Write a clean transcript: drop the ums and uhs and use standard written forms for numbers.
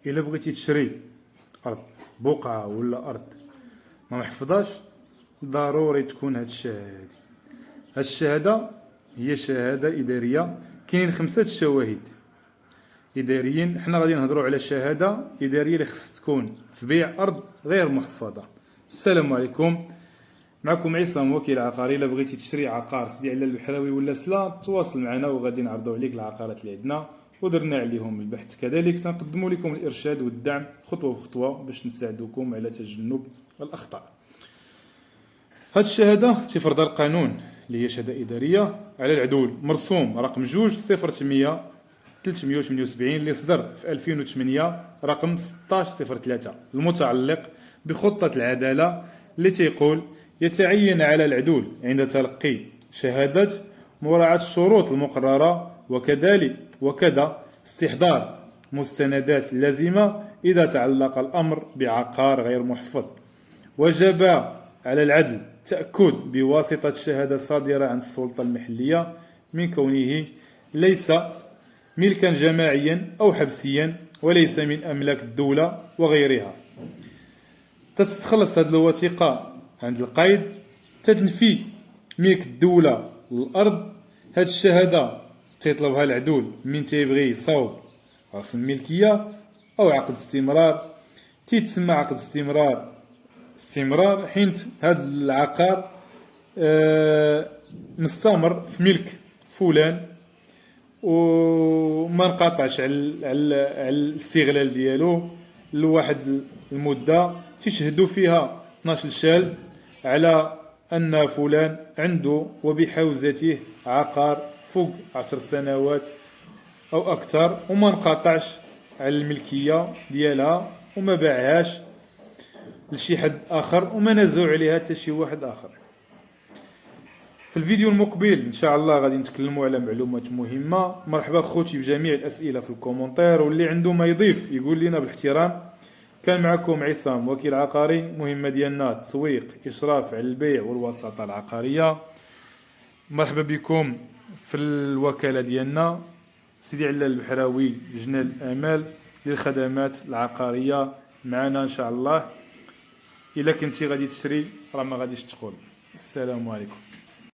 الا بغيتي تشري ارض، بقعه ولا ارض ما محفظاش، ضروري تكون هاد الشهاده. هاد الشهاده هي شهاده اداريه. كاين 5 شواهد اداريين. حنا غادي نهضروا على شهاده اداريه اللي خص تكون في بيع ارض غير محفظه. السلام عليكم، معكم عصام وكيل عقاري. الا بغيتي تشري عقار سيدي علال البحراوي ولا سلا، تواصل معنا وغادي نعرضوا عليك العقارات اللي عندنا ودرنا عليهم البحث. كذلك تنقدموا لكم الارشاد والدعم خطوه بخطوه باش نساعدوكم على تجنب الاخطاء. هاد الشهاده تفرضها القانون اللي هي شهاده اداريه على العدول، مرسوم رقم 2/08 378 اللي صدر في 2008 رقم 16/03 المتعلق بخطة العدالة، اللي تيقول: يتعين على العدول عند تلقي شهادة مراعاة الشروط المقررة وكذا استحضار مستندات لازمة إذا تعلق الأمر بعقار غير محفظ. وجب على العدل تأكد بواسطة شهادة صادرة عن السلطة المحلية من كونه ليس ملكا جماعيا أو حبسيا وليس من أملاك الدولة وغيرها. تتخلص هذه الوثيقة عند القيد تنفي ملك الدولة للأرض. هذه الشهادة تيطلبها العدول من تيبغي يصاوب رسم ملكية أو عقد استمرار. تيتسمى عقد استمرار حينت هذا العقار مستمر في ملك فلان وما نقاطعش على الاستغلال ديالو لواحد المده تشهدوا فيها 12 شهر على ان فلان عنده وبحوزته عقار فوق 10 سنوات او اكثر، وما نقاطعش على الملكيه ديالها وما باعهاش لشي حد اخر وما نزعوا عليها حتى شي واحد اخر. في الفيديو المقبل ان شاء الله غادي نتكلموا على معلومات مهمه. مرحبا خوتي بجميع الاسئله في الكومنتير، واللي عنده ما يضيف يقول لنا بالاحترام. كان معكم عصام وكيل عقاري. مهمه ديالنا تسويق، اشراف على البيع والوساطه العقاريه. مرحبا بكم في الوكاله ديالنا سيدي علال البحراوي جنال الامال للخدمات العقاريه. معنا ان شاء الله. الا كنتي غادي تشري راه ما غاديش تقول. السلام عليكم.